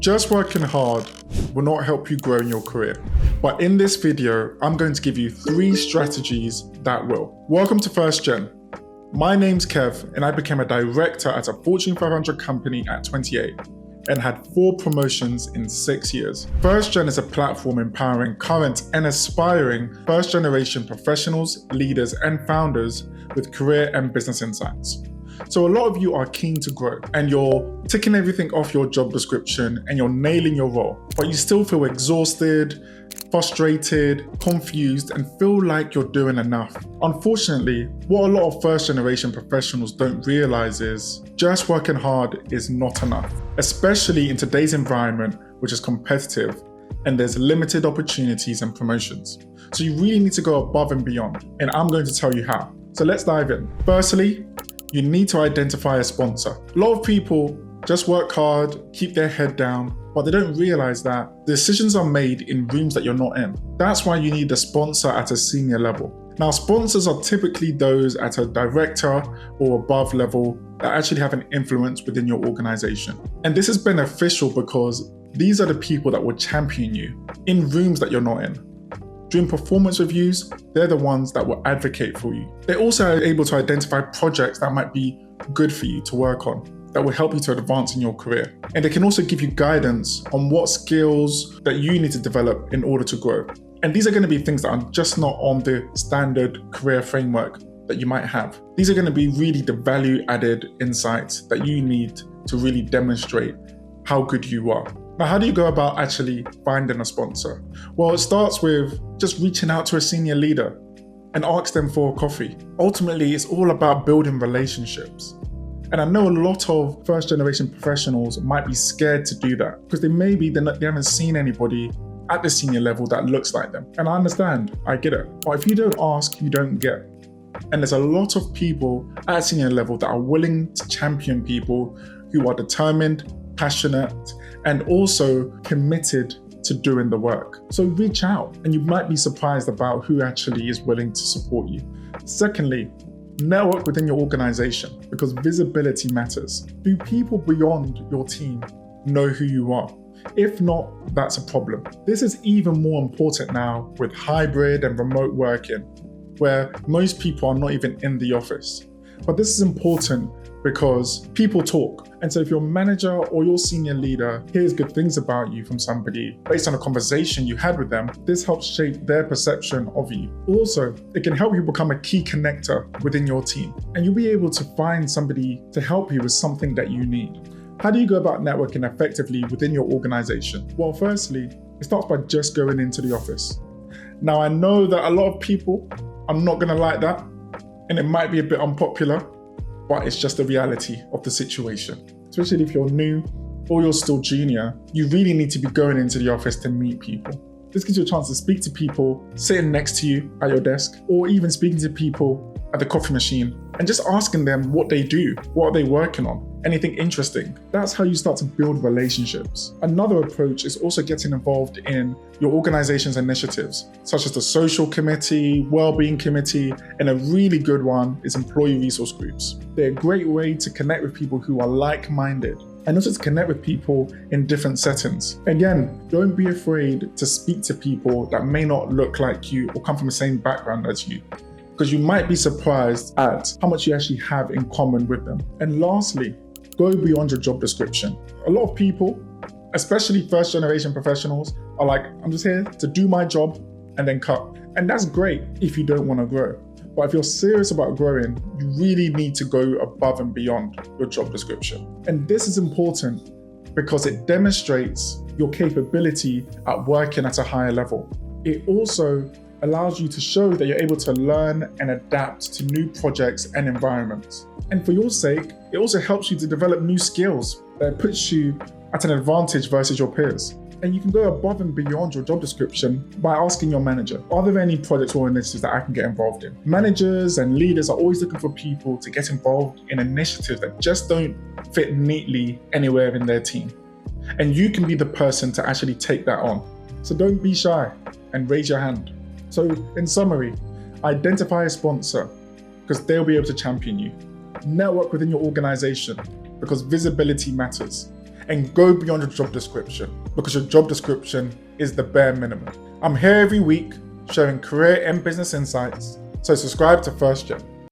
Just working hard will not help you grow in your career. But in this video, I'm going to give you 3 strategies that will. Welcome to First Gen. My name's Kev, and I became a director at a Fortune 500 company at 28 and had 4 promotions in 6 years. First Gen is a platform empowering current and aspiring first generation professionals, leaders, and founders with career and business insights. So a lot of you are keen to grow and you're ticking everything off your job description and you're nailing your role, but you still feel exhausted, frustrated, confused, and feel like you're doing enough. Unfortunately, what a lot of first generation professionals don't realize is just working hard is not enough, especially in today's environment, which is competitive and there's limited opportunities and promotions. So you really need to go above and beyond, and I'm going to tell you how. So let's dive in. Firstly, you need to identify a sponsor. A lot of people just work hard, keep their head down, but they don't realize that decisions are made in rooms that you're not in. That's why you need a sponsor at a senior level. Now, sponsors are typically those at a director or above level that actually have an influence within your organization. And this is beneficial because these are the people that will champion you in rooms that you're not in. During performance reviews, they're the ones that will advocate for you. They're also able to identify projects that might be good for you to work on, that will help you to advance in your career. And they can also give you guidance on what skills that you need to develop in order to grow. And these are going to be things that are just not on the standard career framework that you might have. These are going to be really the value added insights that you need to really demonstrate how good you are. Now, how do you go about actually finding a sponsor? Well, it starts with just reaching out to a senior leader and ask them for a coffee. Ultimately, it's all about building relationships. And I know a lot of first generation professionals might be scared to do that because they haven't seen anybody at the senior level that looks like them. And I understand, I get it. But if you don't ask, you don't get. And there's a lot of people at senior level that are willing to champion people who are determined, passionate, and also committed to doing the work. So reach out and you might be surprised about who actually is willing to support you. Secondly, network within your organization because visibility matters. Do people beyond your team know who you are? If not, that's a problem. This is even more important now with hybrid and remote working, where most people are not even in the office. But this is important because people talk. And so if your manager or your senior leader hears good things about you from somebody based on a conversation you had with them, this helps shape their perception of you. Also, it can help you become a key connector within your team, and you'll be able to find somebody to help you with something that you need. How do you go about networking effectively within your organization? Well, firstly, it starts by just going into the office. Now, I know that a lot of people are not gonna like that, and it might be a bit unpopular, but it's just the reality of the situation. Especially if you're new or you're still junior, you really need to be going into the office to meet people. This gives you a chance to speak to people sitting next to you at your desk, or even speaking to people at the coffee machine and just asking them what they do, what are they working on, anything interesting. That's how you start to build relationships. Another approach is also getting involved in your organization's initiatives, such as the social committee, well-being committee, and a really good one is employee resource groups. They're a great way to connect with people who are like-minded and also to connect with people in different settings. Again, don't be afraid to speak to people that may not look like you or come from the same background as you, because you might be surprised at how much you actually have in common with them. And lastly, go beyond your job description. A lot of people, especially first generation professionals, are like, I'm just here to do my job and then cut. And that's great if you don't want to grow. But if you're serious about growing, you really need to go above and beyond your job description. And this is important because it demonstrates your capability at working at a higher level. It also allows you to show that you're able to learn and adapt to new projects and environments. And for your sake, it also helps you to develop new skills that puts you at an advantage versus your peers. And you can go above and beyond your job description by asking your manager, are there any projects or initiatives that I can get involved in? Managers and leaders are always looking for people to get involved in initiatives that just don't fit neatly anywhere in their team. And you can be the person to actually take that on. So don't be shy and raise your hand. So in summary, identify a sponsor because they'll be able to champion you. Network within your organization because visibility matters. and go beyond your job description, because your job description is the bare minimum. I'm here every week sharing career and business insights, so subscribe to First Gen.